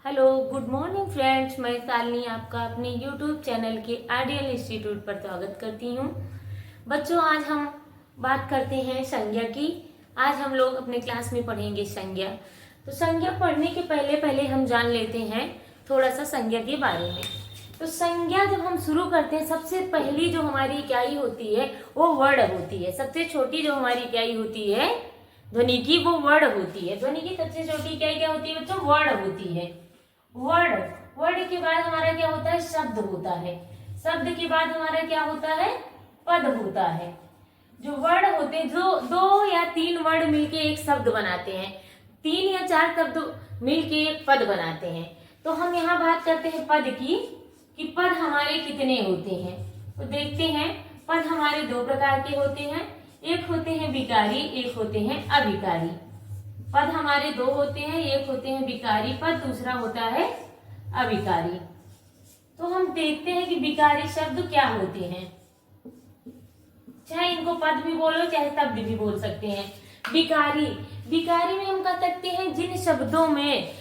Hello good morning friends, मैं शालिनी आपका अपने यूट्यूब चैनल के आइडियल इंस्टीट्यूट पर स्वागत करती हूँ। बच्चों, आज हम बात करते हैं संज्ञा की। आज हम लोग अपने क्लास में पढ़ेंगे संज्ञा। तो संज्ञा पढ़ने के पहले पहले हम जान लेते हैं थोड़ा सा संज्ञा के बारे में। तो संज्ञा जब हम शुरू करते हैं, सबसे पहली जो हमारी इकाई होती है वो वर्ड होती है। सबसे छोटी जो हमारी इकाई होती है ध्वनि की, वो वर्ड होती है। ध्वनि की सबसे छोटी इकाई क्या होती है बच्चों? वर्ड होती है। वर्ड वर्ड के बाद हमारा क्या होता है? शब्द होता है। शब्द के बाद हमारा क्या होता है? पद होता है। जो वर्ड होते हैं, जो 2 या 3 वर्ड मिलके एक शब्द बनाते हैं, 3 या 4 शब्द मिलके एक पद बनाते हैं। तो हम यहाँ बात करते हैं पद की, कि पद हमारे कितने होते हैं। तो देखते हैं, पद हमारे 2 प्रकार के होते हैं। एक होते हैं विकारी, एक होते हैं अविकारी। पद हमारे 2 होते हैं, एक होते हैं विकारी पद, दूसरा होता है अविकारी। तो हम देखते हैं कि विकारी शब्द क्या होते हैं। चाहे इनको पद भी बोलो, चाहे शब्द भी बोल सकते हैं। विकारी विकारी में हम कह सकते हैं जिन शब्दों में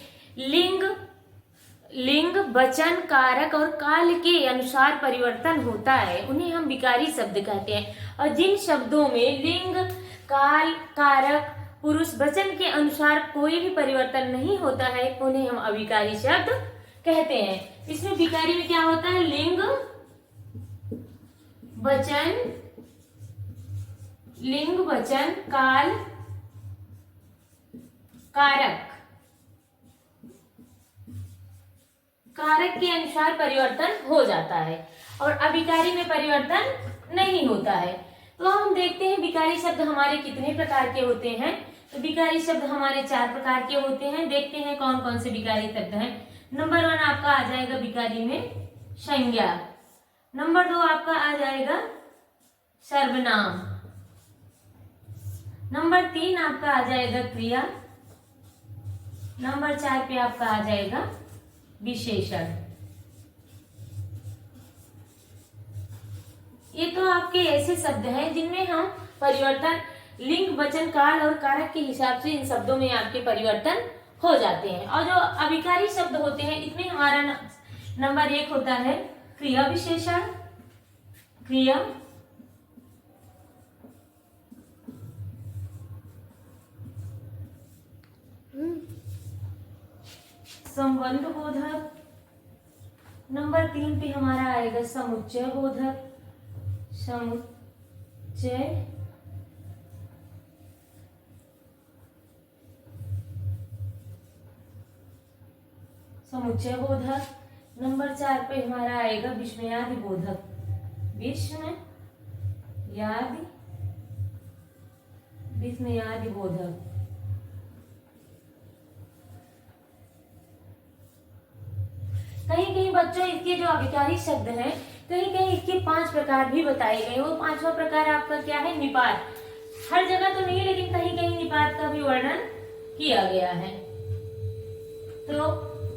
लिंग वचन कारक और काल के अनुसार परिवर्तन होता है, उन्हें हम विकारी शब्द कहते हैं। और जिन शब्दों में लिंग, काल, कारक, पुरुष, वचन के अनुसार कोई भी परिवर्तन नहीं होता है, उन्हें हम अविकारी शब्द कहते हैं। इसमें विकारी में क्या होता है? लिंग, वचन, काल, कारक के अनुसार परिवर्तन हो जाता है, और अविकारी में परिवर्तन नहीं होता है। तो हम देखते हैं विकारी शब्द हमारे कितने प्रकार के होते हैं। तो विकारी शब्द हमारे 4 प्रकार के होते हैं। देखते हैं कौन कौन से विकारी शब्द हैं। नंबर 1 आपका आ जाएगा विकारी में संज्ञा। नंबर 2 आपका आ जाएगा सर्वनाम। नंबर 3 आपका आ जाएगा क्रिया। नंबर 4 पे आपका आ जाएगा विशेषण। ये तो आपके ऐसे शब्द हैं जिनमें हम परिवर्तन लिंग, वचन, काल और कारक के हिसाब से इन शब्दों में आपके परिवर्तन हो जाते हैं। और जो अविकारी शब्द होते हैं, इसमें हमारा नंबर 1 होता है क्रिया विशेषण। क्रिया संबंध बोधक। नंबर 3 पे हमारा आएगा समुच्चय बोधक। समुच्चय बोधक। नंबर 4 पे हमारा आएगा विस्मयादि बोधक। विस्मयादि बोधक। कहीं कहीं बच्चों इसके जो अविकारी शब्द हैं, कहीं कहीं इसके 5 प्रकार भी बताए गए। वो 5वां प्रकार आपका क्या है? निपात। हर जगह तो नहीं, लेकिन कहीं कहीं निपात का भी वर्णन किया गया है। तो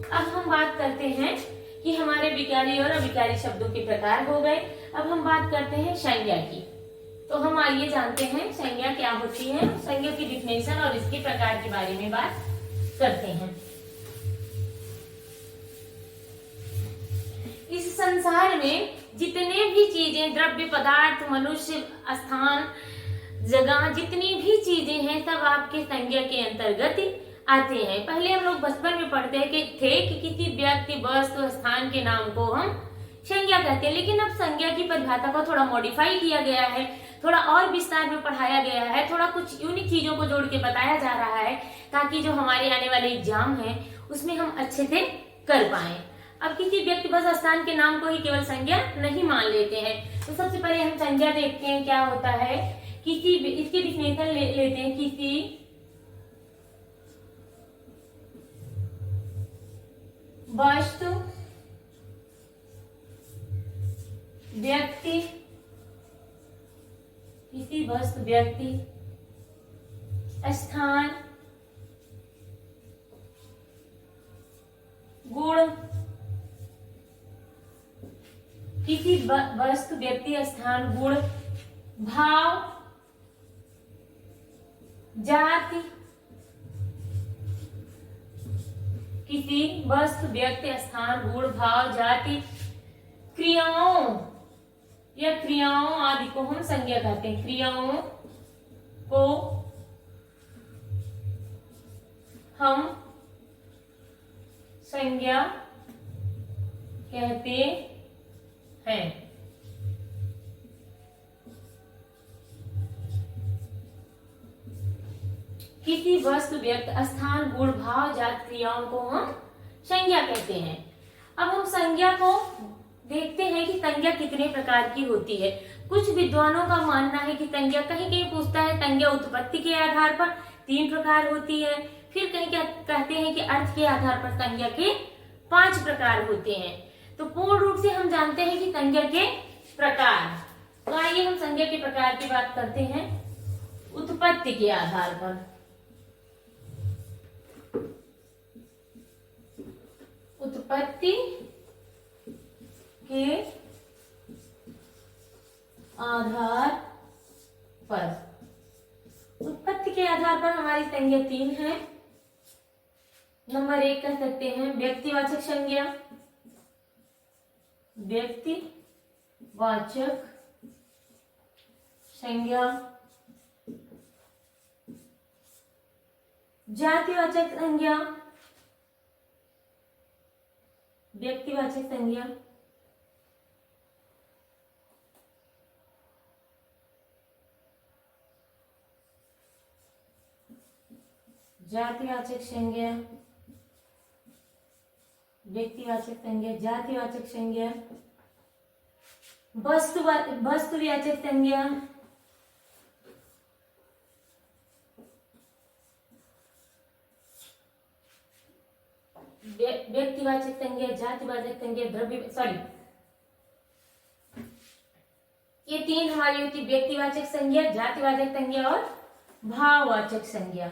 अब हम बात करते हैं कि हमारे विकारी और अविकारी शब्दों के प्रकार हो गए। अब हम बात करते हैं संज्ञा की। तो हम आइए जानते हैं संज्ञा क्या होती है, संज्ञा की डिफिनेशन और इसके प्रकार के बारे में बात करते हैं। इस संसार में जितने भी चीजें, द्रव्य, पदार्थ, मनुष्य, स्थान, जगह, जितनी भी चीजें हैं, सब आपके संज्ञा के अंतर्गत आते हैं। पहले हम लोग बचपन में पढ़ते हैं कि किसी व्यक्ति, वस्तु, स्थान के नाम को हम संज्ञा कहते हैं। लेकिन अब संज्ञा की परिभाषा को थोड़ा मॉडिफाई किया गया है, थोड़ा और विस्तार में पढ़ाया गया है, थोड़ा कुछ यूनिक चीजों को जोड़ के बताया जा रहा है, ताकि जो हमारे आने वाले एग्जाम है उसमें हम अच्छे से कर पाए। अब किसी व्यक्ति, बस, स्थान के नाम को ही केवल संज्ञा नहीं मान लेते हैं। तो सबसे पहले हम संज्ञा देखते हैं क्या होता है। इसकी डिफिनेशन लेते हैं। किसी वस्तु, व्यक्ति, स्थान, गुण, किसी वस्तु, व्यक्ति, स्थान, गुण, भाव, जाति, किसी वस्तु, व्यक्ति, स्थान, गुण, भाव, जाति, क्रियाओं या क्रियाओं आदि को हम संज्ञा कहते हैं। क्रियाओं को हम संज्ञा कहते हैं। किसी वस्तु, व्यक्ति, स्थान, गुण, भाव, जाति, क्रियाओं को हम संज्ञा कहते हैं। अब हम संज्ञा को देखते हैं कि संज्ञा कितने प्रकार की होती है। कुछ विद्वानों का मानना है कि संज्ञा, कहीं कहीं पूछता है संज्ञा उत्पत्ति के आधार पर 3 प्रकार होती है, फिर कहीं क्या कहते हैं कि अर्थ के आधार पर संज्ञा के 5 प्रकार होते हैं। तो पूर्ण रूप से हम जानते हैं कि संज्ञा के प्रकार। तो आइए हम संज्ञा के प्रकार की बात करते हैं। उत्पत्ति के आधार पर, उत्पत्ति के आधार पर, उत्पत्ति के आधार पर हमारी संज्ञा 3 है। नंबर 1 कह सकते हैं व्यक्तिवाचक संज्ञा। व्यक्तिवाचक संज्ञा, जातिवाचक संज्ञा, व्यक्तिवाचक संज्ञा, जातिवाचक संज्ञा, व्यक्तिवाचक संज्ञा, जातिवाचक संज्ञा, वस्तुवाचक संज्ञा, व्यक्तिवाचक संज्ञा, जातिवाचक संज्ञा, ये 3 हमारी होती व्यक्तिवाचक संज्ञा, जातिवाचक संज्ञा और भाववाचक संज्ञा।